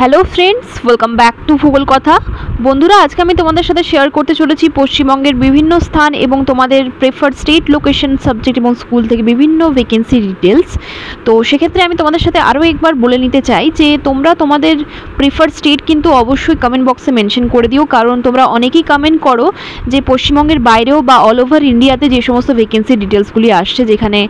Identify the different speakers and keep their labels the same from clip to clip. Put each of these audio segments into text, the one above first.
Speaker 1: Hello friends, welcome back to ভূগোল কথা। বন্ধুরা, আজকে আমি তোমাদের সাথে শেয়ার করতে চলেছি পশ্চিমবঙ্গের বিভিন্ন স্থান এবং তোমাদের প্রেফার্ড স্টেট লোকেশন সাবজেক্ট এবং স্কুল থেকে বিভিন্ন ভ্যাকেন্সি ডিটেলস। তো সেক্ষেত্রে আমি তোমাদের সাথে আরও একবার বলে নিতে চাই যে তোমরা তোমাদের প্রেফার্ড স্টেট কিন্তু অবশ্যই কমেন্ট বক্সে মেনশন করে দিও, কারণ তোমরা অনেকেই কমেন্ট করো যে পশ্চিমবঙ্গের বাইরেও বা অল ওভার ইন্ডিয়াতে যে সমস্ত ভ্যাকেন্সি ডিটেলসগুলি আসছে, যেখানে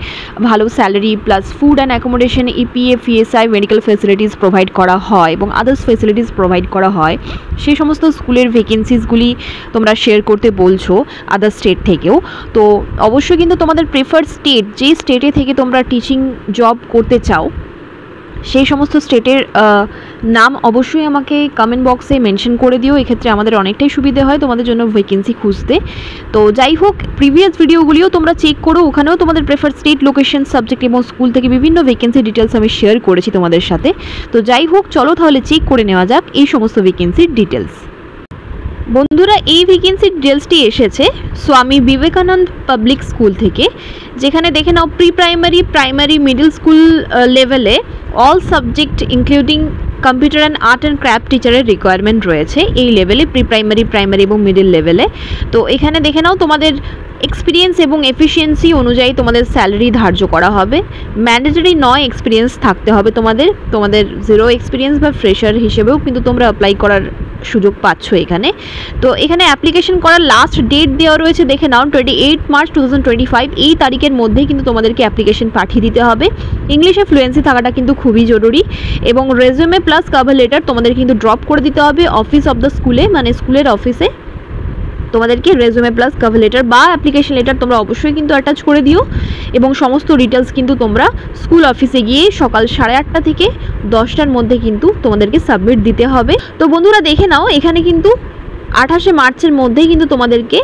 Speaker 1: ভালো salary plus food and accommodation, EPF, ESI, medical facilities provide করা হয় এবং আদার্স ফেসিলিটিস প্রোভাইড করা হয়, সেই সমস্ত স্কুলের ভ্যাকেন্সিসগুলি তোমরা শেয়ার করতে বলছো আদার স্টেট থেকেও। তো অবশ্যই কিন্তু তোমাদের প্রেফার্ড স্টেট, যে স্টেটে থেকে তোমরা টিচিং জব করতে চাও, সেই সমস্ত স্টেটের নাম অবশ্যই আমাকে কমেন্ট বক্সে মেনশন করে দিও। এক্ষেত্রে আমাদের অনেকটাই সুবিধে হয় তোমাদের জন্য ভ্যাকেন্সি খুঁজতে। তো যাই হোক, প্রিভিয়াস ভিডিওগুলিও তোমরা চেক করো, ওখানেও তোমাদের প্রেফার্ড স্টেট লোকেশন সাবজেক্ট এবং স্কুল থেকে বিভিন্ন ভ্যাকেন্সি ডিটেলস আমি শেয়ার করেছি তোমাদের সাথে। তো যাই হোক, চলো তাহলে চেক করে নেওয়া যাক এই সমস্ত ভ্যাকেন্সির ডিটেলস। বন্ধুরা, এই ভ্যাকেন্সির ডিটেলসটি এসেছে স্বামী বিবেকানন্দ পাবলিক স্কুল থেকে, যেখানে দেখে নাও pre primary, primary, middle school লেভেলে all subject including computer and art and craft টিচারের রিকোয়ারমেন্ট রয়েছে এই লেভেলে, প্রি প্রাইমারি, প্রাইমারি এবং মিডল লেভেলে। তো এখানে দেখে নাও তোমাদের এক্সপিরিয়েন্স এবং এফিসিয়েন্সি অনুযায়ী তোমাদের স্যালারি ধার্য করা হবে। ম্যান্ডেটরি নয়, এক্সপিরিয়েন্স থাকতে হবে তোমাদের জিরো এক্সপিরিয়েন্স বা ফ্রেশার হিসেবেও কিন্তু তোমরা অ্যাপ্লাই করার সুযোগ পাচ্ছ এখানে। তো এখানে অ্যাপ্লিকেশন করার লাস্ট ডেট দেওয়া রয়েছে, দেখে নাও 28 মার্চ 2025। এই তারিখের মধ্যেই কিন্তু তোমাদেরকে অ্যাপ্লিকেশন পাঠিয়ে দিতে হবে। ইংলিশে ফ্লুয়েন্সি থাকাটা কিন্তু খুবই জরুরি এবং রেজুমে প্লাস কভার লেটার তোমাদের কিন্তু ড্রপ করে দিতে হবে অফিস অফ দ্য স্কুলে, মানে স্কুলের অফিসে তোমাদেরকে রেজুমে প্লাস কভার লেটার বা অ্যাপ্লিকেশন লেটার তোমরা অবশ্যই কিন্তু অ্যাটাচ করে দিও। এবং সমস্ত ডিটেলস কিন্তু তোমরা স্কুল অফিসে গিয়ে সকাল 8:30 থেকে 10টার মধ্যে কিন্তু তোমাদেরকে সাবমিট দিতে হবে। তো বন্ধুরা, দেখে নাও এখানে কিন্তু 28শে মার্চের মধ্যেই কিন্তু তোমাদেরকে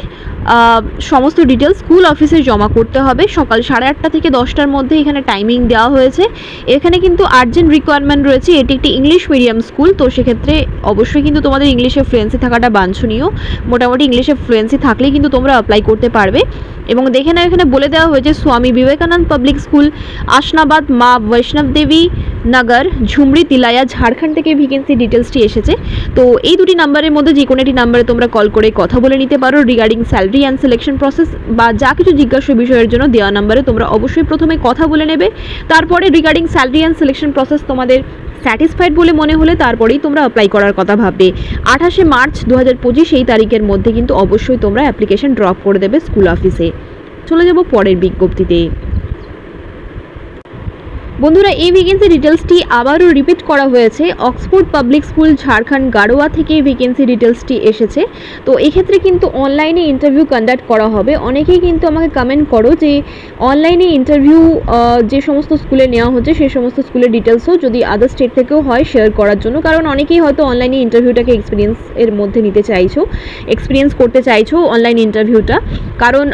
Speaker 1: সমস্ত ডিটেলস স্কুল অফিসে জমা করতে হবে সকাল 8:30 থেকে 10টার মধ্যে। এখানে টাইমিং দেওয়া হয়েছে। এখানে কিন্তু আর্জেন্ট রিকোয়ারমেন্ট রয়েছে, এটি একটি ইংলিশ মিডিয়াম স্কুল। তো সেক্ষেত্রে অবশ্যই কিন্তু তোমাদের ইংলিশে ফ্লুয়েন্সি থাকাটা বাঞ্ছনীয়। মোটামুটি ইংলিশে ফ্লুয়েন্সি থাকলেই কিন্তু তোমরা অ্যাপ্লাই করতে পারবে। এবং দেখে নাও এখানে বলে দেওয়া হয়েছে স্বামী বিবেকানন্দ পাবলিক স্কুল, আসনাবাদ, মা বৈষ্ণব দেবী নগর, ঝুমরি, তিলায়া, ঝাড়খণ্ড থেকে ভ্যাকেন্সি ডিটেলসটি এসেছে। তো এই দুটি নাম্বারের মধ্যে যে কোনো একটি নাম্বারে তোমরা কল করে কথা বলে নিতে পারো regarding salary and selection process, বা যা কিছু জিজ্ঞাসা বিষয়ের জন্য দেওয়া নাম্বারে তোমরা অবশ্যই প্রথমে কথা বলে নেবে। তারপরে regarding salary and selection process তোমাদের স্যাটিসফাইড বলে মনে হলে তারপরেই তোমরা অ্যাপ্লাই করার কথা ভাববে। 28শে মার্চ 2025 এই তারিখের মধ্যে কিন্তু অবশ্যই তোমরা অ্যাপ্লিকেশন ড্রপ করে দেবে স্কুল অফিসে। চলে যাব পরের বিজ্ঞপ্তিতে। বন্ধুরা, এই ভ্যাকেন্সি ডিটেলসটি আবারও রিপিট করা হয়েছে। Oxford public school, Jharkhand, Garhwa থেকে এই ভ্যাকেন্সি ডিটেলসটি এসেছে। তো এক্ষেত্রে কিন্তু অনলাইনে ইন্টারভিউ কন্ডাক্ট করা হবে। অনেকেই কিন্তু আমাকে কমেন্ট করো যে অনলাইনে ইন্টারভিউ যে সমস্ত স্কুলে নেওয়া হচ্ছে সেই সমস্ত স্কুলের ডিটেলসও যদি আদার স্টেট থেকেও হয় শেয়ার করার জন্য, কারণ অনেকেই হয়তো অনলাইনে ইন্টারভিউটাকে এক্সপিরিয়েন্স এর মধ্যে নিতে চাইছো, এক্সপিরিয়েন্স করতে চাইছো অনলাইন ইন্টারভিউটা। কারণ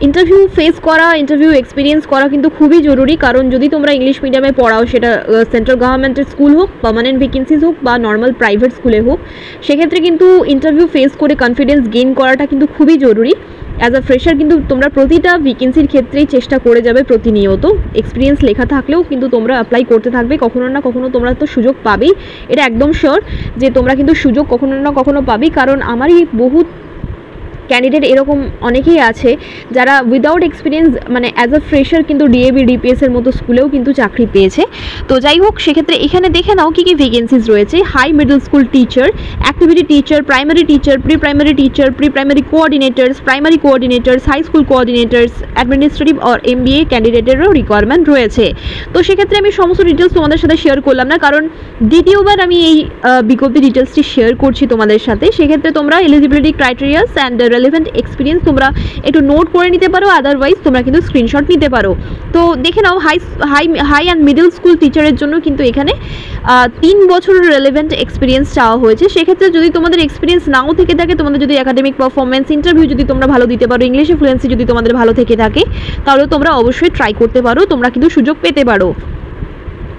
Speaker 1: ইন্টারভিউ ফেস করা, ইন্টারভিউ এক্সপিরিয়েন্স করা কিন্তু খুবই জরুরি। কারণ যদি তোমরা ইংলিশ মিডিয়ামে পড়াও, সেটা সেন্ট্রাল গভর্নমেন্টের স্কুল হোক, পার্মানেন্ট ভ্যাকেন্সিজ হোক বা নর্মাল প্রাইভেট স্কুলে হোক, সেক্ষেত্রে কিন্তু ইন্টারভিউ ফেস করে কনফিডেন্স গেইন করাটা কিন্তু খুবই জরুরি। অ্যাজ আ ফ্রেশার কিন্তু তোমরা প্রতিটা ভ্যাকেন্সির ক্ষেত্রেই চেষ্টা করে যাবে প্রতিনিয়ত। এক্সপিরিয়েন্স লেখা থাকলেও কিন্তু তোমরা অ্যাপ্লাই করতে থাকবে, কখনো না কখনো তোমরা তো সুযোগ পাবেই, এটা একদম শিওর যে তোমরা কিন্তু সুযোগ কখনো না কখনো পাবেই। কারণ আমারই বহুত ক্যান্ডিডেট এরকম অনেকেই আছে যারা উইদাউট এক্সপিরিয়েন্স, মানে অ্যাজ আ ফ্রেশার কিন্তু ডিএবি, ডিপিএসের মতো স্কুলেও কিন্তু চাকরি পেয়েছে। তো যাই হোক, সেক্ষেত্রে এখানে দেখে নাও কী কী ভ্যাকেন্সিজ রয়েছে। High middle school teacher, activity teacher, primary teacher, pre primary coordinators, primary coordinators, high school coordinators, administrative আর এমবিএ ক্যান্ডিডেটেরও রিকোয়ারমেন্ট রয়েছে। তো সেক্ষেত্রে আমি সমস্ত ডিটেলস তোমাদের সাথে শেয়ার করলাম না, কারণ দ্বিতীয়বার আমি এই বিজ্ঞপ্তি ডিটেলসটি শেয়ার করছি তোমাদের সাথে। সেক্ষেত্রে তোমরা eligibility criterias and relevant experience তোমরা একটু নোট করে নিতে পারো, আদারওয়াইজ তোমরা কিন্তু স্ক্রিনশট নিতে পারো। তো দেখে নাও হাই অ্যান্ড মিডল স্কুল টিচারের জন্য কিন্তু এখানে 3 বছরের রেলেভেন্ট এক্সপিরিয়েন্স চাওয়া হয়েছে। সেক্ষেত্রে যদি তোমাদের এক্সপিরিয়েন্স নাও থেকে থাকে, তোমাদের যদি একাডেমিক পারফরমেন্স, ইন্টারভিউ যদি তোমরা ভালো দিতে পারো, ইংলিশে ফ্লুয়েন্সি যদি তোমাদের ভালো থেকে থাকে, তাহলে তোমরা অবশ্যই ট্রাই করতে পারো, তোমরা কিন্তু সুযোগ পেতে পারো।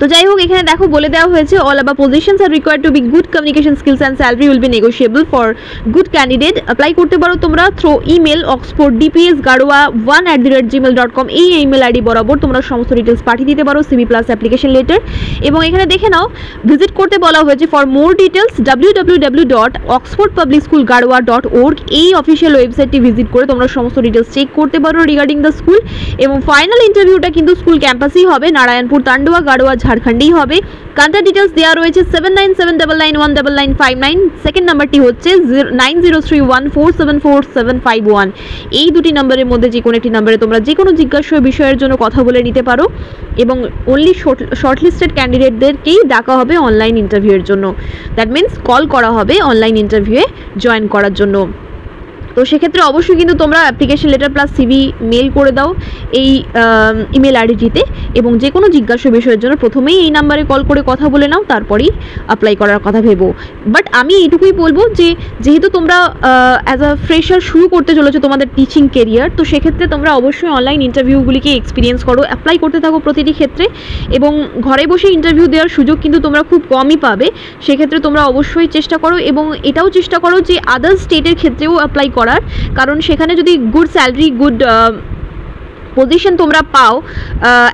Speaker 1: তো যাই হোক এখানে দেখো বলে দেওয়া হয়েছে অল আবার positions R required to be good communication skills and salary will be negotiable for good candidate. Apply করতে পারো তোমরা থ্রো ইমেল oxforddpsgaroa1@gmail.com এই ইমেল আইডি বরাবর তোমরা সমস্ত ডিটেলস পাঠিয়ে দিতে পারো, সিভি প্লাস অ্যাপ্লিকেশন লেটার। এবং এখানে দেখে নাও ভিজিট করতে বলা হয়েছে ফর মোর ডিটেলস www.oxfordpublicschoolgaroa.org এই অফিসিয়াল ওয়েবসাইটটি ভিজিট করে তোমরা সমস্ত ডিটেলস চেক করতে পারো রিগার্ডিং দ্য স্কুল। এবং ফাইনাল ইন্টারভিউটা কিন্তু স্কুল ক্যাম্পাসেই হবে, নারায়ণপুর তান্ডুয়া গাড়োয়া ঝাড়খণ্ডেই হবে। কন্ট্যাক্ট ডিটেলস দেওয়া রয়েছে 7979991999, সেকেন্ড নাম্বারটি হচ্ছে 9031474751। এই দুটি নাম্বারের মধ্যে যে কোনো একটি নাম্বারে তোমরা যে কোনো জিজ্ঞাসা বিষয়ের জন্য কথা বলে নিতে পারো এবং অনলি শর্টলিস্টেড ক্যান্ডিডেটদেরকেই ডাকা হবে অনলাইন ইন্টারভিউয়ের জন্য। দ্যাট মিনস কল করা হবে অনলাইন ইন্টারভিউয়ে জয়েন করার জন্য। তো সেক্ষেত্রে অবশ্যই কিন্তু তোমরা application letter plus CV mail করে দাও এই ইমেল আইডিটিতে এবং যে কোনো জিজ্ঞাসা বিষয়ের জন্য প্রথমেই এই নাম্বারে কল করে কথা বলে নাও, তারপরেই অ্যাপ্লাই করার কথা ভেবো। বাট আমি এটুকুই বলবো যে যেহেতু তোমরা অ্যাজ আ ফ্রেশার শুরু করতে চলেছো তোমাদের টিচিং কেরিয়ার, তো সেক্ষেত্রে তোমরা অবশ্যই অনলাইন ইন্টারভিউগুলিকে এক্সপিরিয়েন্স করো, অ্যাপ্লাই করতে থাকো প্রতিটি ক্ষেত্রে এবং ঘরে বসে ইন্টারভিউ দেওয়ার সুযোগ কিন্তু তোমরা খুব কমই পাবে। সেক্ষেত্রে তোমরা অবশ্যই চেষ্টা করো এবং এটাও চেষ্টা করো যে আদার স্টেটের ক্ষেত্রেও অ্যাপ্লাই করার, কারণ সেখানে যদি গুড স্যালারি গুড পজিশন তোমরা পাও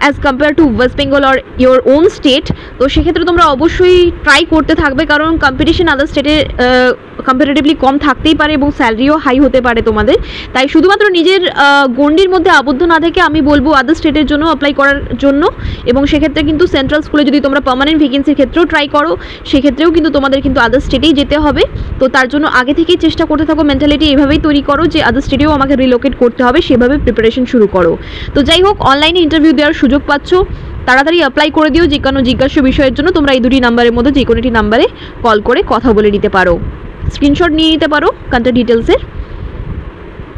Speaker 1: as compare to West Bengal or your own state, তো সেক্ষেত্রে তোমরা অবশ্যই ট্রাই করতে থাকবে, কারণ কম্পিটিশন আদার স্টেটে কম্পারেটিভলি কম থাকতেই পারে এবং স্যালারিও হাই হতে পারে তোমাদের। তাই শুধুমাত্র নিজের গণ্ডির মধ্যে আবদ্ধ না থেকে আমি বলবো আদার স্টেটের জন্য অ্যাপ্লাই করার জন্য। এবং সেক্ষেত্রে কিন্তু সেন্ট্রাল স্কুলে যদি তোমরা পার্মানেন্ট ভ্যাকেন্সির ক্ষেত্রেও ট্রাই করো, সেক্ষেত্রেও কিন্তু তোমাদের কিন্তু আদার স্টেটেই যেতে হবে। তো তার জন্য আগে থেকেই চেষ্টা করতে থাকো, মেন্টালিটি এভাবেই তৈরি করো যে আদার স্টেটেও আমাকে রিলোকেট করতে হবে, সেভাবে প্রিপারেশন শুরু করো। তো যাই হোক অনলাইনে ইন্টারভিউ দেওয়ার সুযোগ পাচ্ছ, তাড়াতাড়ি অ্যাপ্লাই করে দিও। যে কোনো জিজ্ঞাসা বিষয়ের জন্য তোমরা এই দুটি নাম্বারের মধ্যে যে কোনো একটি নাম্বারে কল করে কথা বলে নিতে পারো, স্ক্রিনশট নিয়ে নিতে পারো কন্ট্যাক্ট ডিটেলসের।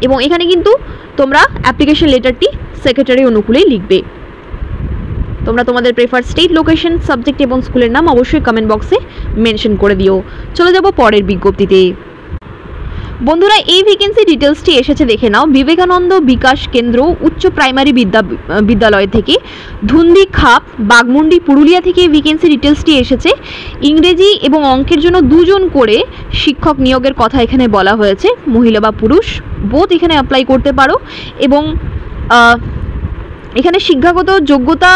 Speaker 1: এবং এখানে কিন্তু তোমরা অ্যাপ্লিকেশন লেটারটি সেক্রেটারি অনুকূলেই লিখবে। তোমরা তোমাদের প্রেফার স্টেট, লোকেশন, সাবজেক্ট এবং স্কুলের নাম অবশ্যই কমেন্ট বক্সে মেনশন করে দিও। চলে যাব পরের বিজ্ঞপ্তিতে। বন্ধুরা এই ভ্যাকেন্সি ডিটেলসটি এসেছে দেখে নাও। বিবেকানন্দ বিকাশ কেন্দ্র উচ্চ প্রাইমারি বিদ্যালয় থেকে ধুন্দি খাপ বাগমুন্ডি পুরুলিয়া থেকে এই ভ্যাকেন্সি ডিটেলসটি এসেছে। ইংরেজি এবং অঙ্কের জন্য 2 জন করে শিক্ষক নিয়োগের কথা এখানে বলা হয়েছে, মহিলা বা পুরুষ বোথ এখানে অ্যাপ্লাই করতে পারো। এবং এখানে শিক্ষাগত যোগ্যতা,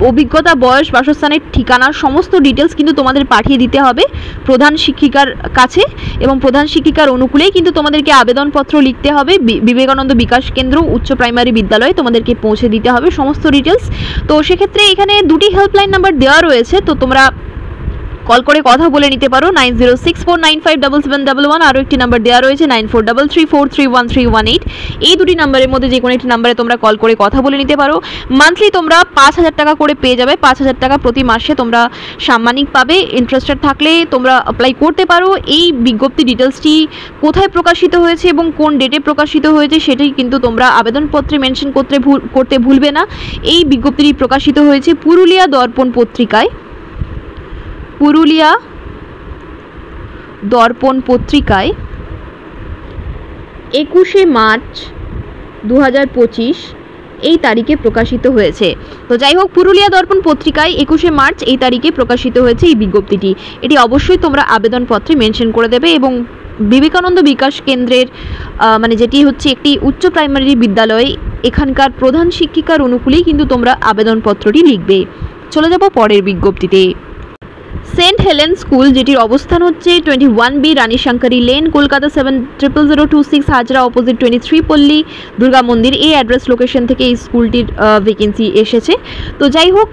Speaker 1: অভিজ্ঞতা, বয়স, বাসস্থানের ঠিকানা সমস্ত ডিটেলস কিন্তু তোমাদের পাঠিয়ে দিতে হবে প্রধান শিক্ষিকার কাছে এবং প্রধান শিক্ষিকার অনুকূলেই কিন্তু তোমাদেরকে আবেদনপত্র লিখতে হবে। বিবেকানন্দ বিকাশ কেন্দ্র উচ্চ প্রাইমারি বিদ্যালয়ে তোমাদেরকে পৌঁছে দিতে হবে সমস্ত ডিটেলস। তো সেক্ষেত্রে এখানে 2টি হেল্পলাইন নাম্বার দেওয়া রয়েছে, তো তোমরা কল করে কথা বলে নিতে পারো 9064957711। আরও একটি নাম্বার দেওয়া রয়েছে 9433431318। এই দুটি নাম্বারের মধ্যে যে কোনো একটি নাম্বারে তোমরা কল করে কথা বলে নিতে পারো। মান্থলি তোমরা 5000 টাকা করে পেয়ে যাবে, 5000 টাকা প্রতি মাসে তোমরা সাম্মানিক পাবে। ইন্টারেস্টেড থাকলে তোমরা অ্যাপ্লাই করতে পারো। এই বিজ্ঞপ্তি ডিটেলসটি কোথায় প্রকাশিত হয়েছে এবং কোন ডেটে প্রকাশিত হয়েছে সেটাই কিন্তু তোমরা আবেদনপত্রে মেনশন করতে ভুলবে না। এই বিজ্ঞপ্তিটি প্রকাশিত হয়েছে পুরুলিয়া দর্পণ পত্রিকায়, পুরুলিয়া দর্পণ পত্রিকায় 21শে মার্চ 2025 এই তারিখে প্রকাশিত হয়েছে। তো যাই হোক পুরুলিয়া দর্পণ পত্রিকায় 21শে মার্চ এই তারিখে প্রকাশিত হয়েছে এই বিজ্ঞপ্তিটি। এটি অবশ্যই তোমরা আবেদনপত্রে মেনশন করে দেবে এবং বিবেকানন্দ বিকাশ কেন্দ্রের মানে যেটি হচ্ছে একটি উচ্চ প্রাইমারি বিদ্যালয়, এখানকার প্রধান শিক্ষিকার অনুকূলেই কিন্তু তোমরা আবেদনপত্রটি লিখবে। চলে যাব পরের বিজ্ঞপ্তিতে। সেন্ট হেলেন স্কুল, যেটির অবস্থান হচ্ছে 21B রানী শঙ্করী লেন, কলকাতা 700026, হাজরা অপোজিট 23 পল্লী দুর্গা মন্দির, এই অ্যাড্রেস লোকেশন থেকে এই স্কুলটির ভ্যাকেন্সি এসেছে। তো যাই হোক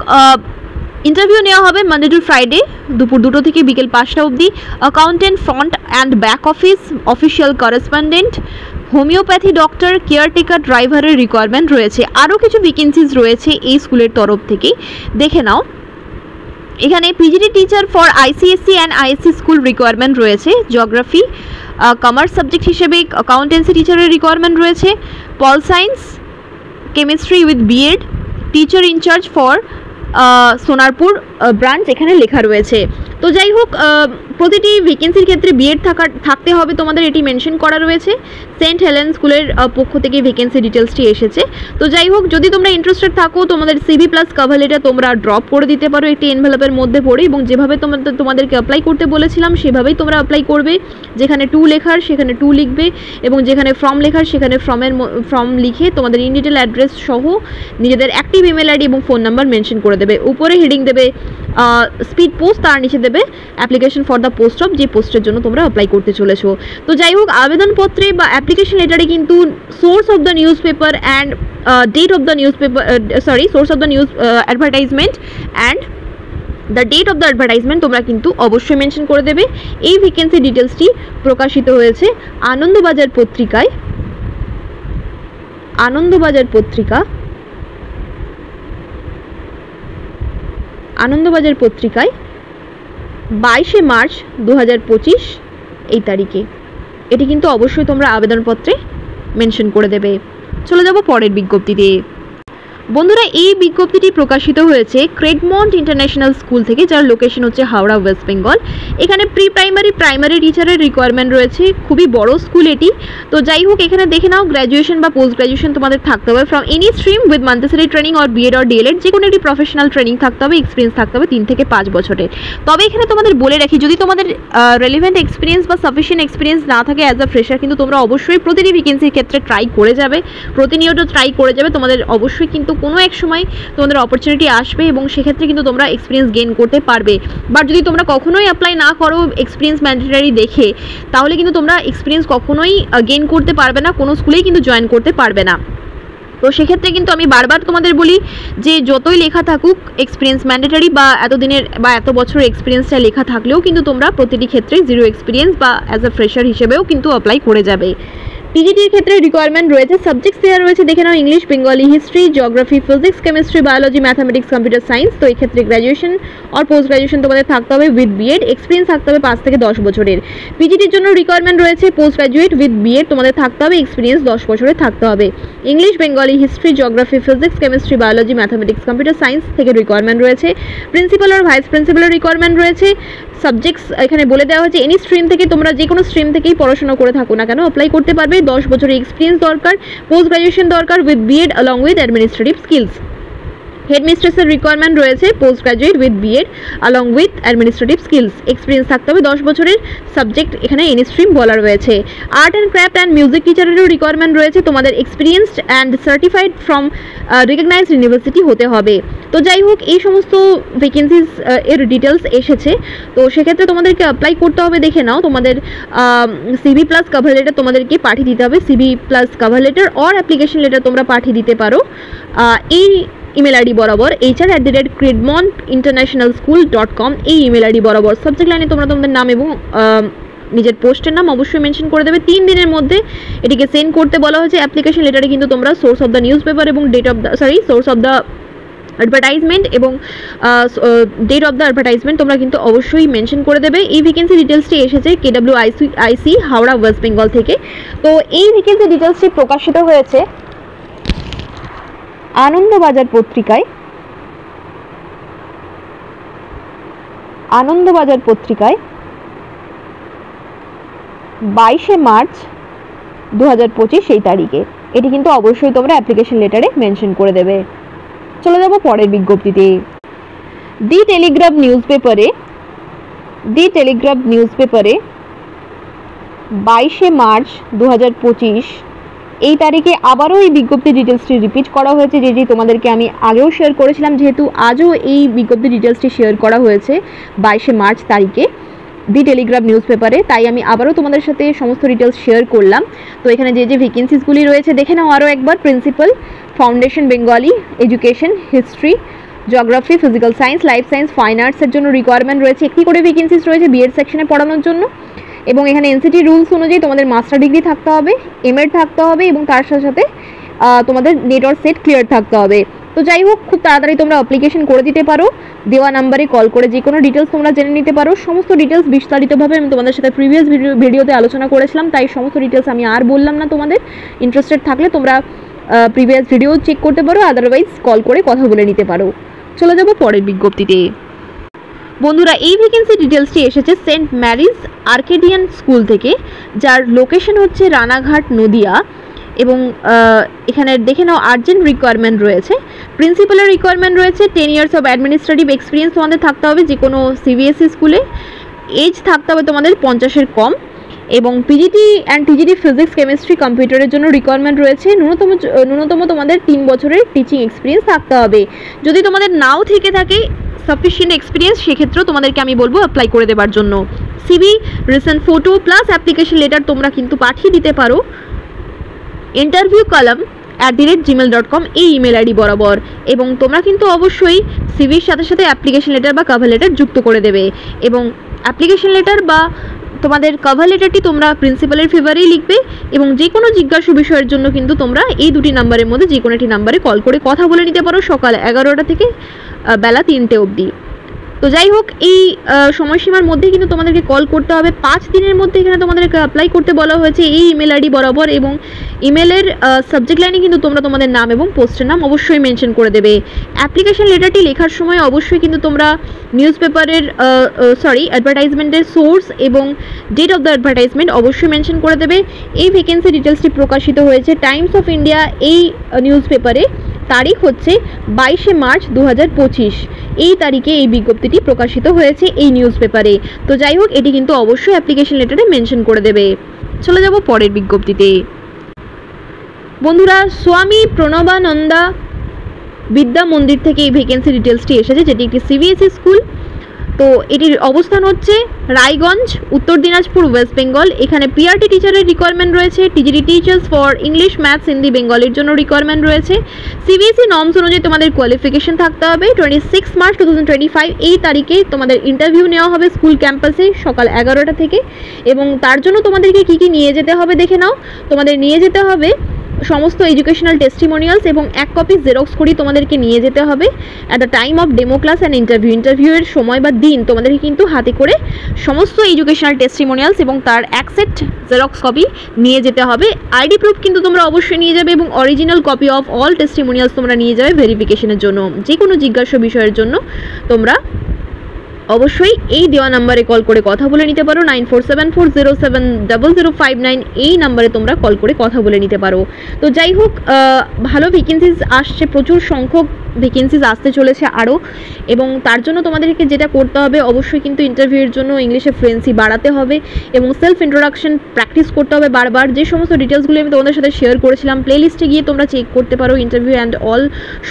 Speaker 1: ইন্টারভিউ নেওয়া হবে মানডে টু ফ্রাইডে দুপুর 2টো থেকে বিকেল 5টা অবধি। Accountant, front and back office, official correspondent, homeopathy doctor, caretaker, ড্রাইভারের রিকোয়ারমেন্ট রয়েছে। আরও কিছু ভ্যাকেন্সিজ রয়েছে এই স্কুলের তরফ থেকে, দেখে নাও। এখানে PGT teacher for ICSE and ISC school requirement রয়েছে। জিওগ্রাফি, কমার্স সাবজেক্ট হিসেবে অ্যাকাউন্টেন্সি টিচারের রিকোয়ারমেন্ট রয়েছে। Pol science, chemistry with BEd, teacher in charge for Sonarpur branch এখানে লেখা রয়েছে। তো যাই হোক, প্রতিটি ভ্যাকেন্সির ক্ষেত্রে বিএড থাকতে হবে তোমাদের, এটি মেনশন করা রয়েছে। সেন্ট হেলেন স্কুলের পক্ষ থেকে ভ্যাকেন্সি ডিটেলসটি এসেছে। তো যাই হোক, যদি তোমরা ইন্টারেস্টেড থাকো তোমাদের সিভি প্লাস কভার লেটার তোমরা ড্রপ করে দিতে পারো একটি এনভেলপের মধ্যে পড়ে, এবং যেভাবে তোমাদেরকে অ্যাপ্লাই করতে বলেছিলাম সেভাবেই তোমরা অ্যাপ্লাই করবে। যেখানে টু লেখার সেখানে টু লিখবে, এবং যেখানে ফর্ম লেখার সেখানে ফর্ম লিখে তোমাদের ইন ডিটেল অ্যাড্রেস সহ নিজেদের অ্যাক্টিভ ইমেল আইডি এবং ফোন নাম্বার মেনশন করে দেবে। উপরে হেডিং দেবে স্পিড পোস্ট, তার নিচে দেবে application for the post of, যে পোস্টের জন্য তোমরা অ্যাপ্লাই করতে চলেছো। তো যাই হোক, আবেদনপত্রে বা অ্যাপ্লিকেশন লেটারে কিন্তু source of the news paper and date of the news paper source of the news advertisement and the date of the advertisement তোমরা কিন্তু অবশ্যই মেনশন করে দেবে। এই ভ্যাকেন্সি ডিটেলসটি প্রকাশিত হয়েছে আনন্দবাজার পত্রিকায়, আনন্দবাজার 22শে মার্চ 2025 এই তারিখে। এটি কিন্তু অবশ্যই তোমরা আবেদনপত্রে মেনশন করে দেবে। চলে যাব পরের বিজ্ঞপ্তিতে। বন্ধুরা, এই বিজ্ঞপ্তিটি প্রকাশিত হয়েছে ক্রেডমন্ট ইন্টারন্যাশনাল স্কুল থেকে, যার লোকেশন হচ্ছে হাওড়া, ওয়েস্ট বেঙ্গল। এখানে প্রাইমারি টিচারের রিকোয়ারমেন্ট রয়েছে, খুবই বড় স্কুল এটি। তো যাই হোক, এখানে দেখে নাও গ্র্যাজুয়েশন বা পোস্ট গ্র্যাজুয়েশন তোমাদের থাকতে হবে from any stream with Montessori training or BEd or DElEd, যে কোনো একটি প্রফেশনাল ট্রেনিং থাকতে হবে, এক্সপিরিয়েন্স থাকতে হবে 3 থেকে 5 বছরের। তবে এখানে তোমাদের বলে রাখি, যদি তোমাদের রেলিভেন্ট এক্সপিরিয়েন্স বা সাফিসিয়েন্ট এক্সপিরিয়েন্স না থাকে অ্যাজ আ ফ্রেশার, কিন্তু তোমরা অবশ্যই প্রতিটি ভ্যাকেন্সির ক্ষেত্রে ট্রাই করে যাবে, প্রতিনিয়ত ট্রাই করে যাবে। তোমাদের অবশ্যই কিন্তু কোনো এক সময় তোমাদের অপরচুনিটি আসবে, এবং সেক্ষেত্রে কিন্তু তোমরা এক্সপিরিয়েন্স গেইন করতে পারবে। বাট যদি তোমরা কখনোই অ্যাপ্লাই না করো এক্সপিরিয়েন্স ম্যান্ডেটরি দেখে, তাহলে কিন্তু তোমরা এক্সপিরিয়েন্স কখনোই গেইন করতে পারবে না, কোনো স্কুলেই কিন্তু জয়েন করতে পারবে না। তো সেক্ষেত্রে কিন্তু আমি বারবার তোমাদের বলি যে যতই লেখা থাকুক এক্সপিরিয়েন্স ম্যান্ডেটরি, বা এতদিনের বা এত বছরের এক্সপিরিয়েন্সটা লেখা থাকলেও কিন্তু তোমরা প্রতিটি ক্ষেত্রে জিরো এক্সপিরিয়েন্স বা অ্যাজ আ ফ্রেশার হিসেবেও কিন্তু অ্যাপ্লাই করে যাবে। টিজিটির ক্ষেত্রে রিকোয়ারমেন্ট রয়েছে, সাবজেক্টস দেওয়া রয়েছে, দেখে নাও English, Bengali, history, geography, physics, chemistry, biology, mathematics, computer science. তো এই ক্ষেত্রে গ্র্যাজুয়েশন আর পোস্ট গ্র্যাজুয়েশন তোমাদের থাকতে হবে উইথ বিএড, এক্সপিরিয়েন্স থাকতে হবে 5 থেকে 10 বছরের। পিজিটির জন্য রিকোয়ারমেন্ট রয়েছে পোস্ট গ্র্যাজুয়েট উইথ বিএড তোমাদের থাকতে হবে, এক্সপিরিয়েন্স 10 বছরের থাকতে হবে। English, Bengali, history, geography, physics, chemistry, biology, mathematics, computer science থেকে রিকোয়ারমেন্ট রয়েছে। প্রিন্সিপাল আর ভাইস প্রিন্সিপালের রিকোয়ারমেন্ট রয়েছে। সাবজেক্টস এখানে বলে দেওয়া হয়েছে এনি স্ট্রিম থেকে, তোমরা যে কোনো স্ট্রিম থেকেই পড়াশোনা করে থাকো না কেন অ্যাপ্লাই করতে পারবে। 10 বছরের এক্সপিরিয়েন্স দরকার, পোস্ট গ্র্যাজুয়েশন দরকার with BEd along with administrative skills. হেডমিস্ট্রেসের রিকোয়ারমেন্ট রয়েছে post graduate with BEd along with administrative skills, experience থাকতে হবে 10 বছরের। সাবজেক্ট এখানে এনি স্ট্রিম বলা রয়েছে। Art and craft and music টিচারেরও রিকোয়ারমেন্ট রয়েছে, তোমাদের experienced and certified from recognised university হতে হবে। তো যাই হোক, এই সমস্ত ভ্যাকেন্সিস এর ডিটেলস এসেছে। তো সেক্ষেত্রে তোমাদেরকে অ্যাপ্লাই করতে হবে, দেখে নাও তোমাদের সিভি প্লাস কভার লেটার তোমাদেরকে পাঠিয়ে দিতে হবে। CV plus cover letter or application letter তোমরা পাঠিয়ে দিতে পারো এই ইমেল আইডি বরাবর hr@credmontinternationalschool.com, এই ইমেল আইডি বরাবর। সাবজেক্ট লাইনে তোমরা তোমাদের নাম এবং নিজের পোস্টের নাম অবশ্যই মেনশন করে দেবে। 3 দিনের মধ্যে এটিকে সেন্ড করতে বলা হয়েছে। অ্যাপ্লিকেশন লেটারে কিন্তু তোমরা source of the news paper এবং সোর্স অফ দ্য অ্যাডভার্টাইজমেন্ট এবং ডেট অফ দ্য অ্যাডভার্টাইজমেন্ট তোমরা কিন্তু অবশ্যই মেনশন করে দেবে। এই ভ্যাকেন্সি ডিটেলসটি এসেছে KWIC হাওড়া, ওয়েস্ট বেঙ্গল থেকে। তো এই ভ্যাকেন্সি ডিটেলসটি প্রকাশিত হয়েছে আনন্দবাজার পত্রিকায়, 22শে মার্চ 2025 এই তারিখে। এটি কিন্তু অবশ্যই তোমরা অ্যাপ্লিকেশন লেটারে মেনশন করে দেবে। চলে যাব পরের বিজ্ঞপ্তিতে। দি টেলিগ্রাফ নিউজপেপারে 22শে মার্চ 2025 এই তারিখে আবারও এই বিজ্ঞপ্তি ডিটেলসটি রিপিট করা হয়েছে, যেটি তোমাদেরকে আমি আগেও শেয়ার করেছিলাম। যেহেতু আজও এই বিজ্ঞপ্তি ডিটেলসটি শেয়ার করা হয়েছে 22শে মার্চ তারিখে দি টেলিগ্রাফ নিউজ পেপারে, তাই আমি আবারও তোমাদের সাথে সমস্ত ডিটেলস শেয়ার করলাম। তো এখানে যে যে ভ্যাকেন্সিসগুলি রয়েছে দেখে নাও আরও একবার। Principal, foundation Bengali, education, history, geography, physical science, life science, fine আর্টসের জন্য রিকোয়ারমেন্ট রয়েছে। একটি করে ভ্যাকেন্সিস রয়েছে বিএড সেকশনে পড়ানোর জন্য, এবং এখানে এনসিটি রুলস অনুযায়ী তোমাদের মাস্টার ডিগ্রি থাকতে হবে, এমএড থাকতে হবে, এবং তার সাথে সাথে তোমাদের নেট অর সেট ক্লিয়ার থাকতে হবে। তো যাই হোক, খুব তাড়াতাড়ি তোমরা অ্যাপ্লিকেশন করে দিতে পারো। দেওয়া নাম্বারে কল করে যে কোনো ডিটেলস তোমরা জেনে নিতে পারো। সমস্ত ডিটেলস বিস্তারিতভাবে আমি তোমাদের সাথে প্রিভিয়াস ভিডিওতে আলোচনা করেছিলাম, তাই সমস্ত ডিটেলস আমি আর বললাম না। তোমাদের ইন্টারেস্টেড থাকলে তোমরা প্রিভিয়াস ভিডিও চেক করতে পারো, আদারওয়াইজ কল করে কথা বলে নিতে পারো। চলে যাব পরের বিজ্ঞপ্তিতে। বন্ধুরা এই ভ্যাকেন্সি ডিটেলসটি এসেছে সেন্ট ম্যারিজ আর্কেডিয়ান স্কুল থেকে, যার লোকেশন হচ্ছে রানাঘাট নদিয়া। এবং এখানে দেখে নাও আর্জেন্ট রিকোয়ারমেন্ট রয়েছে, প্রিন্সিপালের রিকোয়ারমেন্ট রয়েছে, 10 ইয়ার্স অফ অ্যাডমিনিস্ট্রেটিভ এক্সপিরিয়েন্স তোমাদের থাকতে হবে যে কোনো সিবিএসই স্কুলে, এজ থাকতে হবে তোমাদের 50-এর কম, এবং PGT and TGT physics chemistry কম্পিউটারের জন্য রিকোয়ারমেন্ট রয়েছে। ন্যূনতম তোমাদের 3 বছরের টিচিং এক্সপিরিয়েন্স থাকতে হবে। যদি তোমাদের নাও থেকে থাকে সাফিসিয়েন্ট এক্সপিরিয়েন্স, সেক্ষেত্রেও তোমাদেরকে আমি বলবো অ্যাপ্লাই করে দেওয়ার জন্য। CV, recent photo plus application letter তোমরা কিন্তু পাঠিয়ে দিতে পারো interviewcolumn@gmail.com এই ইমেল আইডি বরাবর। এবং তোমরা কিন্তু অবশ্যই সিভির সাথে সাথে অ্যাপ্লিকেশন লেটার বা কভার লেটার যুক্ত করে দেবে। এবং অ্যাপ্লিকেশন লেটার বা তোমাদের কভার লেটারটি তোমরা প্রিন্সিপালের ফেভারেই লিখবে। এবং যে কোনো জিজ্ঞাসা বিষয়ের জন্য কিন্তু তোমরা এই দুটি নাম্বারের মধ্যে যে কোনো একটি নাম্বারে কল করে কথা বলে নিতে পারো সকাল 11টা থেকে বেলা 3টে অবধি। তো যাই হোক, এই সময়সীমার মধ্যে কিন্তু তোমাদেরকে কল করতে হবে। 5 দিনের মধ্যে এখানে তোমাদেরকে অ্যাপ্লাই করতে বলা হয়েছে এই ইমেল আইডি বরাবর। এবং ইমেলের সাবজেক্ট লাইনে কিন্তু তোমরা তোমাদের নাম এবং পোস্টের নাম অবশ্যই মেনশন করে দেবে। অ্যাপ্লিকেশন লেটারটি লেখার সময় অবশ্যই কিন্তু তোমরা নিউজ পেপারের অ্যাডভার্টাইজমেন্টের সোর্স এবং ডেট অফ দ্য অ্যাডভার্টাইজমেন্ট অবশ্যই মেনশন করে দেবে। এই ভ্যাকেন্সি ডিটেলসটি প্রকাশিত হয়েছে টাইমস অফ ইন্ডিয়া এই নিউজ পেপারে। তারিখ হচ্ছে 22শে মার্চ 2025। এই তারিখে এই বিজ্ঞপ্তিটি প্রকাশিত হয়েছে এই নিউজ পেপারে। তো যাই হোক, এটি কিন্তু অবশ্যই অ্যাপ্লিকেশন লেটারে মেনশন করে দেবে। চলে যাব পরের বিজ্ঞপ্তিতে। বন্ধুরা, স্বামী প্রণবানন্দা বিদ্যা মন্দির থেকে এই ভ্যাকেন্সি ডিটেলসটি এসেছে, যেটি একটি সিবিএসই স্কুল। তো এটির অবস্থান হচ্ছে রায়গঞ্জ, উত্তর দিনাজপুর, ওয়েস্ট বেঙ্গল। এখানে পিআরটি টিচারের রিকোয়ারমেন্ট রয়েছে, TGT teachers for English, maths, Hindi, বেঙ্গলের জন্য রিকোয়ারমেন্ট রয়েছে। সিবিএসই নর্মস অনুযায়ী তোমাদের কোয়ালিফিকেশন থাকতে হবে। 26 মার্চ 2025 এই তারিখে তোমাদের ইন্টারভিউ নেওয়া হবে স্কুল ক্যাম্পাসে সকাল 11টা থেকে। এবং তার জন্য তোমাদেরকে কী কী নিয়ে যেতে হবে দেখে নাও। তোমাদের নিয়ে যেতে হবে সমস্ত এডুকেশনাল টেস্টিমোনিয়ালস এবং 1 কপি জেরক্স করি তোমাদেরকে নিয়ে যেতে হবে at the time of demo class and ইন্টারভিউয়ের সময় বা দিন তোমাদেরকে কিন্তু হাতে করে সমস্ত এডুকেশনাল টেস্টিমোনিয়ালস এবং তার 1 সেট জেরক্স কপি নিয়ে যেতে হবে। আইডি প্রুফ কিন্তু তোমরা অবশ্যই নিয়ে যাবে এবং original copy of all testimonials তোমরা নিয়ে যাবে ভেরিফিকেশনের জন্য। যে কোনো জিজ্ঞাসা বিষয়ের জন্য তোমরা অবশ্যই এই দেওয়া নাম্বারে কল করে কথা বলে নিতে পারো। 9474070059 এই নাম্বারে তোমরা কল করে কথা বলে নিতে পারো। তো যাই হোক, ভালো ভ্যাকেন্সিজ আসছে, প্রচুর সংখ্যক ভ্যাকেন্সিজ আসতে চলেছে আরও। এবং তার জন্য তোমাদেরকে যেটা করতে হবে, অবশ্যই কিন্তু ইন্টারভিউয়ের জন্য ইংলিশে ফ্লুয়েন্সি বাড়াতে হবে এবং সেলফ ইন্ট্রোডাকশন প্র্যাকটিস করতে হবে বারবার। যে সমস্ত ডিটেলসগুলো আমি তোমাদের সাথে শেয়ার করেছিলাম প্লেলিস্টে গিয়ে তোমরা চেক করতে পারো। ইন্টারভিউ অ্যান্ড অল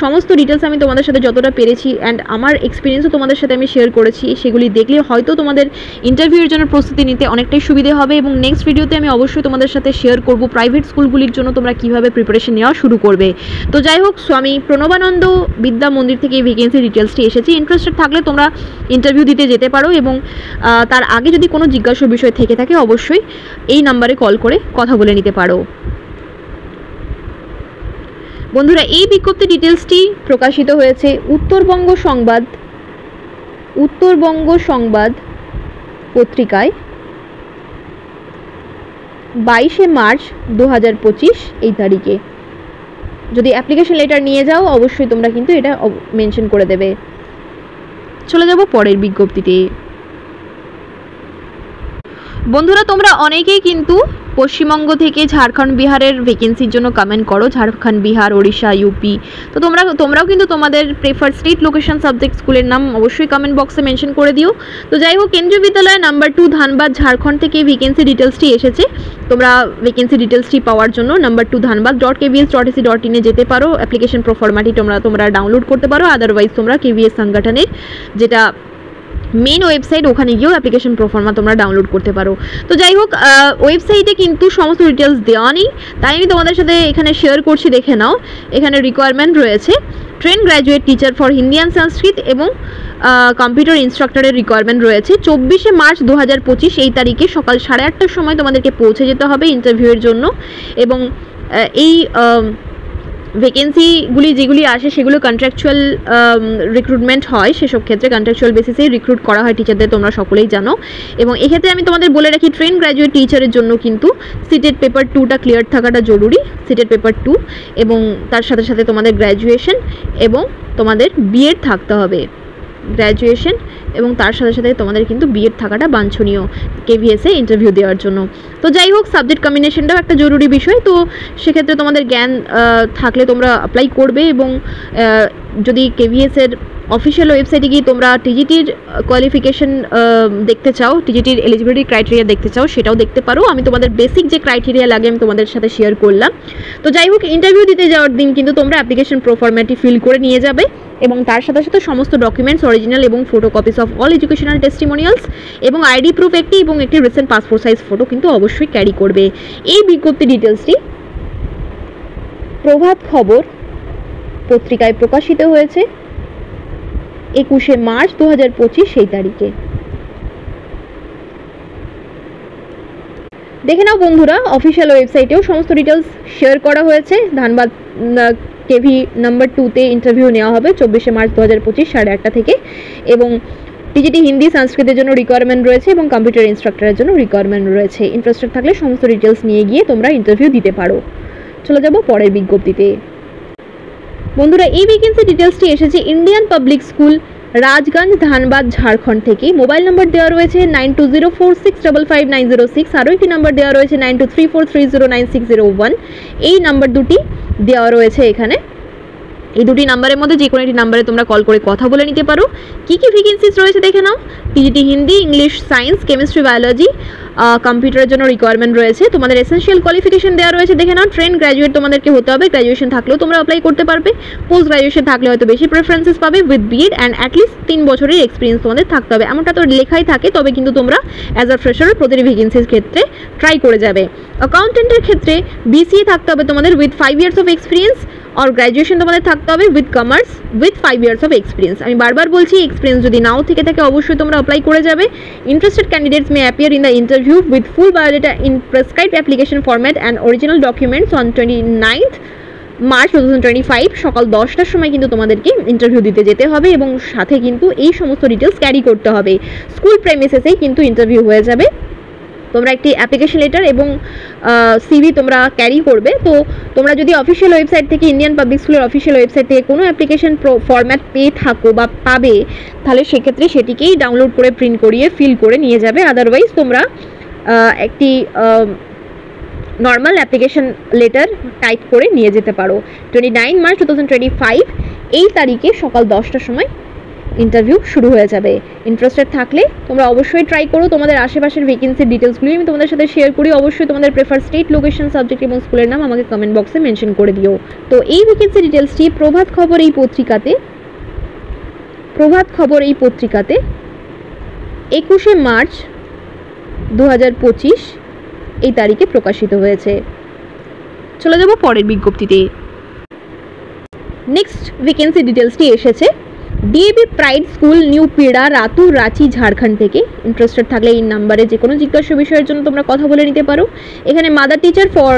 Speaker 1: সমস্ত ডিটেলস আমি তোমাদের সাথে যতটা পেরেছি অ্যান্ড আমার এক্সপিরিয়েন্সও তোমাদের সাথে আমি শেয়ার করেছি, সেগুলি দেখলে হয়তো তোমাদের ইন্টারভিউয়ের জন্য প্রস্তুতি নিতে অনেকটাই সুবিধে হবে। এবং নেক্সট ভিডিওতে আমি অবশ্যই তোমাদের সাথে শেয়ার করব প্রাইভেট স্কুলগুলির জন্য তোমরা কীভাবে প্রিপারেশন নেওয়া শুরু করবে। তো যাই হোক, স্বামী প্রণবানন্দ বিদ্যা মন্দির থেকে এই ভ্যাকেন্সি ডিটেলসটি এসেছে। ইন্টারেস্টেড থাকলে তোমরা ইন্টারভিউ দিতে যেতে পারো এবং তার আগে যদি কোনো জিজ্ঞাসা বিষয় থেকে থাকে অবশ্যই এই নাম্বারে কল করে কথা বলে নিতে পারো। বন্ধুরা, এই বিজ্ঞপ্তি ডিটেলসটি প্রকাশিত হয়েছে উত্তরবঙ্গ সংবাদ পত্রিকায় 22শে মার্চ 2025 এই তারিখে। যদি অ্যাপ্লিকেশন লেটার নিয়ে যাও অবশ্যই তোমরা কিন্তু এটা মেনশন করে দেবে। চলে যাব পরের বিজ্ঞপ্তিতে। বন্ধুরা, তোমরা অনেকেই কিন্তু পশ্চিমবঙ্গ থেকে ঝাড়খণ্ড বিহারের ভ্যাকেন্সির জন্য কমেন্ট করো, ঝাড়খণ্ড, বিহার, ওড়িশা, ইউপি। তো তোমরাও কিন্তু তোমাদের প্রেফার স্টেট লোকেশন সাবজেক্ট স্কুলের নাম অবশ্যই কমেন্ট বক্সে মেনশন করে দিও। তো যাই হোক, কেন্দ্রীয় বিদ্যালয় নাম্বার 2 ধানবাদ, ঝাড়খণ্ড থেকে ভ্যাকেন্সি ডিটেলসটি এসেছে। তোমরা ভ্যাকেন্সি ডিটেলসটি পাওয়ার জন্য নাম্বার 2 dhanbad.kvs.ac.in এ যেতে পারো। অ্যাপ্লিকেশন প্রফর্মাটি তোমরা ডাউনলোড করতে পারো। আদারওয়াইজ তোমরা কেভিএস সংগঠনের যেটা মেন ওয়েবসাইট, ওখানে গিয়েও অ্যাপ্লিকেশন প্রফর্মা তোমরা ডাউনলোড করতে পারো। তো যাই হোক, ওয়েবসাইটে কিন্তু সমস্ত ডিটেলস দেওয়া নেই, তাই আমি তোমাদের সাথে এখানে শেয়ার করছি, দেখে নাও। এখানে রিকোয়ারমেন্ট রয়েছে train graduate teacher for Hindi and Sanskrit এবং কম্পিউটার ইনস্ট্রাক্টরের রিকোয়ারমেন্ট রয়েছে। 24শে মার্চ 2025 এই তারিখে সকাল 8:30টার সময় তোমাদেরকে পৌঁছে যেতে হবে ইন্টারভিউয়ের জন্য। এবং এই ভ্যাকেন্সিগুলি যেগুলি আসে সেগুলো কন্ট্রাকচুয়াল রিক্রুটমেন্ট হয়, সেসব ক্ষেত্রে কন্ট্রাকচুয়াল বেসিসেই রিক্রুট করা হয় টিচারদের, তোমরা সকলেই জানো। এবং এক্ষেত্রে আমি তোমাদের বলে রাখি, ট্রেন গ্র্যাজুয়েট টিচারের জন্য কিন্তু সিটেড পেপার 2টা ক্লিয়ার থাকাটা জরুরি, সিটেড পেপার 2, এবং তার সাথে সাথে তোমাদের গ্র্যাজুয়েশন এবং তোমাদের বিএড থাকতে হবে। গ্র্যাজুয়েশন এবং তার সাথে সাথে তোমাদের কিন্তু বিএড থাকাটা বাঞ্ছনীয় কেভিএসে ইন্টারভিউ দেওয়ার জন্য। তো যাই হোক, সাবজেক্ট কম্বিনেশনটাও একটা জরুরি বিষয়, তো সেক্ষেত্রে তোমাদের জ্ঞান থাকলে তোমরা অ্যাপ্লাই করবে। এবং যদি কেভিএসের অফিসিয়াল ওয়েবসাইটে গিয়ে তোমরা টিজিটির কোয়ালিফিকেশন দেখতে চাও, টিজিটির এলিজিবিলিটি ক্রাইটেরিয়া দেখতে চাও, সেটাও দেখতে পারো। আমি তোমাদের বেসিক যে ক্রাইটেরিয়া লাগে আমি তোমাদের সাথে শেয়ার করলাম। তো যাই হোক, ইন্টারভিউ দিতে যাওয়ার দিন কিন্তু তোমরা অ্যাপ্লিকেশন প্রো ফরম্যাটটি ফিল করে নিয়ে যাবে এবং তার সাথে সাথে সমস্ত ডকুমেন্টস অরিজিনাল এবং photocopies of all educational testimonials এবং আইডি প্রুফ একটি এবং একটি রিসেন্ট পাসপোর্ট সাইজ ফটো কিন্তু অবশ্যই ক্যারি করবে। এই বিজ্ঞপ্তি ডিটেলসটি প্রভাত খবর পত্রিকায় প্রকাশিত হয়েছে 21শে মার্চ 2025 সেই তারিখে। দেখে নাও বন্ধুরা, অফিসিয়াল ওয়েবসাইটেও সমস্ত ডিটেলস শেয়ার করা হয়েছে। ধানবাদ কেভি নাম্বার 2-তে ইন্টারভিউ নেওয়া হবে 24শে মার্চ 2025 8:30 থেকে এবং টিজিটি হিন্দি সংস্কৃতের জন্য রিকোয়ারমেন্ট রয়েছে এবং কম্পিউটার ইনস্ট্রাক্টরের জন্য রিকোয়ারমেন্ট রয়েছে। ইন্টারেস্টেড থাকলে সমস্ত ডিটেলস নিয়ে গিয়ে তোমরা ইন্টারভিউ দিতে পারো। চলে যাব পরের বিজ্ঞপ্তিতে। বন্ধুরা, এই ভ্যাকেন্সি ডিটেলসটি এসেছে Indian public school Rajganj Dhanbad Jharkhand থেকে। মোবাইল নাম্বার দেওয়া রয়েছে 9204655906, আরও একটি নাম্বার দেওয়া রয়েছে 9234309601। এই নাম্বার দুটি দেওয়া রয়েছে এখানে। এই দুটি নাম্বারের মধ্যে যে কোনো একটি নাম্বারে তোমরা কল করে কথা বলে নিতে পারো। কী কী ভ্যাকেন্সিস রয়েছে দেখে নাও। TGT Hindi, English, science, chemistry, biology, কম্পিউটারের জন্য রিকোয়ারমেন্ট রয়েছে। তোমাদের এসেনশিয়াল কোয়ালিফিকেশন দেওয়া রয়েছে দেখে নাও। ট্রেন গ্র্যাজুয়েট তোমাদেরকে হতে হবে, গ্র্যাজুয়েশন থাকলেও তোমরা অ্যাপ্লাই করতে পারবে। পোস্ট গ্র্যাজুয়েশন থাকলে হয়তো বেশি প্রেফারেন্সেস পাবে উইথ বিএড অ্যান্ড অ্যাটলিস্ট 3 বছরের এক্সপিরিয়েন্স তোমাদের থাকতে হবে। এমনটা তো লেখাই থাকে, তবে কিন্তু তোমরা অ্যাজ আ ফ্রেশার প্রতিটি ভ্যাকেন্সির ক্ষেত্রে ট্রাই করে যাবে। অ্যাকাউন্টেন্টের ক্ষেত্রে বিসিএ থাকতে হবে তোমাদের উইথ 5 ইয়ার্স অফ এক্সপিরিয়েন্স, আর গ্র্যাজুয়েশন তোমাদের থাকতে হবে with commerce with 5 years of experience. আমি বারবার বলছি, এক্সপিরিয়েন্স যদি নাও থেকে থাকে অবশ্যই তোমরা অ্যাপ্লাই করে যাবে। Interested candidates may appear in the interview with full biodata in prescribed application format and original documents on 29th March 2025 সকাল 10টার সময় কিন্তু তোমাদেরকে ইন্টারভিউ দিতে যেতে হবে এবং সাথে কিন্তু এই সমস্ত ডিটেলস ক্যারি করতে হবে। স্কুল প্রেমিসেসেই কিন্তু ইন্টারভিউ হয়ে যাবে। তোমরা একটি অ্যাপ্লিকেশন লেটার এবং সিভি তোমরা ক্যারি করবে। তো তোমরা যদি অফিসিয়াল ওয়েবসাইট থেকে, ইন্ডিয়ান পাবলিক স্কুলের অফিসিয়াল ওয়েবসাইট থেকে কোনো অ্যাপ্লিকেশন ফরম্যাট পেয়ে থাকো বা পাবে, তাহলে সেক্ষেত্রে সেটিকেই ডাউনলোড করে প্রিন্ট করিয়ে ফিল করে নিয়ে যাবে। আদারওয়াইজ তোমরা একটি নর্মাল অ্যাপ্লিকেশন লেটার টাইপ করে নিয়ে যেতে পারো। 29 মার্চ 2025 এই তারিখে সকাল 10টার সময় ইন্টারভিউ শুরু হয়ে যাবে। ইন্টারেস্টেড থাকলে তোমরা অবশ্যই ট্রাই করো। তোমাদের আশেপাশের ভ্যাকেন্সির ডিটেলসগুলি আমি তোমাদের সাথে শেয়ার করি। অবশ্যই তোমাদের প্রেফার স্টেট, লোকেশন, সাবজেক্ট এবং স্কুলের নাম আমাকে কমেন্ট বক্সে মেনশন করে দিও। তো এই ভ্যাকেন্সি ডিটেলসটি প্রভাত খবর এই পত্রিকাতে 21শে মার্চ 2025 এই তারিখে প্রকাশিত হয়েছে। চলে যাব পরের বিজ্ঞপ্তিতে। নেক্সট ভ্যাকেন্সি ডিটেলসটি এসেছে ডিএবি প্রাইড স্কুল নিউ পিড়া রাতুর রাঁচি ঝাড়খণ্ড থেকে। ইন্টারেস্টেড থাকলে এই নাম্বারে যে কোনো জিজ্ঞাসা বিষয়ের জন্য তোমরা কথা বলে নিতে পারো। এখানে mother teacher for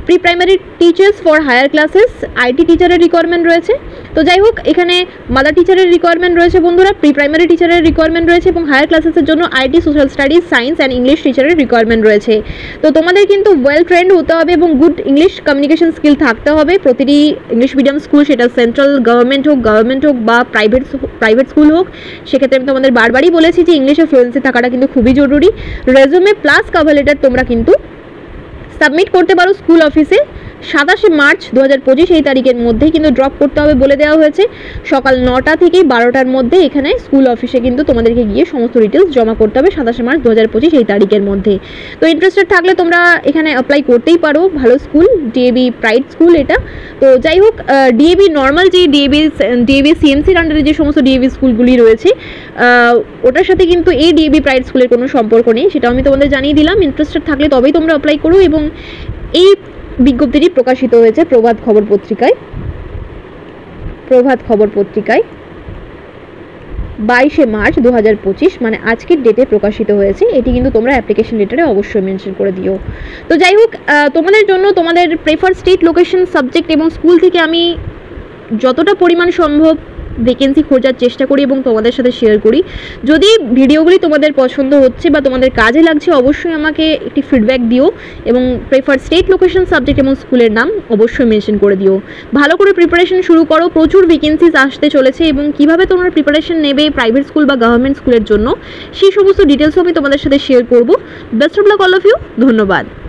Speaker 1: pre primary teachers for higher classes, IT টিচারের রিকোয়ারমেন্ট রয়েছে। তো যাই হোক, এখানে মাদার টিচারের রিকোয়ারমেন্ট রয়েছে বন্ধুরা, প্রি প্রাইমারি টিচারের রিকোয়ারমেন্ট রয়েছে এবং হায়ার ক্লাসেসের জন্য IT, social studies, science and English টিচারের রিকোয়ারমেন্ট রয়েছে। তো তোমাদের কিন্তু ওয়েল ট্রেন্ড হতে হবে এবং গুড ইংলিশ কমিউনিকেশন স্কিল থাকতে হবে। প্রতিটি ইংলিশ মিডিয়াম স্কুল, সেটা সেন্ট্রাল গভর্নমেন্ট হোক বা প্রাইভেট স্কুল হোক, সেক্ষেত্রে আমি তোমাদের বারবারই বলেছি যে ইংলিশে ফ্লুয়েন্সি থাকাটা কিন্তু খুবই জরুরি। রেজুমে প্লাস কভার লেটার তোমরা কিন্তু সাবমিট করতে পারো স্কুল অফিসে 27শে মার্চ 2025 এই তারিখের মধ্যেই কিন্তু ড্রপ করতে হবে বলে দেওয়া হয়েছে। সকাল 9টা থেকে 12টার মধ্যে এখানে স্কুল অফিসে কিন্তু তোমাদেরকে গিয়ে সমস্ত ডিটেলস জমা করতে হবে 27শে মার্চ 2025 এই তারিখের মধ্যে। তো ইন্টারেস্টেড থাকলে তোমরা এখানে অ্যাপ্লাই করতেই পারো। ভালো স্কুল, ডিএবি প্রাইড স্কুল এটা। তো যাই হোক, ডিএবি নর্মাল যে ডিএবি সিএমসির আন্ডারে যে সমস্ত ডিএবি স্কুলগুলি রয়েছে ওটার সাথে কিন্তু এই ডিএবি প্রাইড স্কুলের কোনো সম্পর্ক নেই, সেটাও আমি তোমাদের জানিয়ে দিলাম। ইন্টারেস্টেড থাকলে তবেই তোমরা অ্যাপ্লাই করো। এবং এই বিজ্ঞপ্তিটি প্রকাশিত হয়েছে প্রভাত খবর পত্রিকায় 22শে মার্চ 2025, মানে আজকের ডেটে প্রকাশিত হয়েছে। এটি কিন্তু তোমরা অ্যাপ্লিকেশন লেটারে অবশ্যই মেনশন করে দিও। তো যাই হোক, তোমাদের জন্য তোমাদের প্রেফার স্টেট, লোকেশন, সাবজেক্ট এবং স্কুল থেকে আমি যতটা পরিমাণ সম্ভব ভ্যাকেন্সি খোঁজার চেষ্টা করি এবং তোমাদের সাথে শেয়ার করি। যদি ভিডিওগুলি তোমাদের পছন্দ হচ্ছে বা তোমাদের কাজে লাগছে অবশ্যই আমাকে একটি ফিডব্যাক দিও এবং প্রেফার্ড স্টেট, লোকেশন, সাবজেক্ট এবং স্কুলের নাম অবশ্যই মেনশন করে দিও। ভালো করে প্রিপারেশন শুরু করো, প্রচুর ভ্যাকেন্সিজ আসতে চলেছে এবং কিভাবে তোমরা প্রিপারেশন নেবে প্রাইভেট স্কুল বা গভর্নমেন্ট স্কুলের জন্য সেই সমস্ত ডিটেলসও আমি তোমাদের সাথে শেয়ার করব। Best of luck all of you. ধন্যবাদ।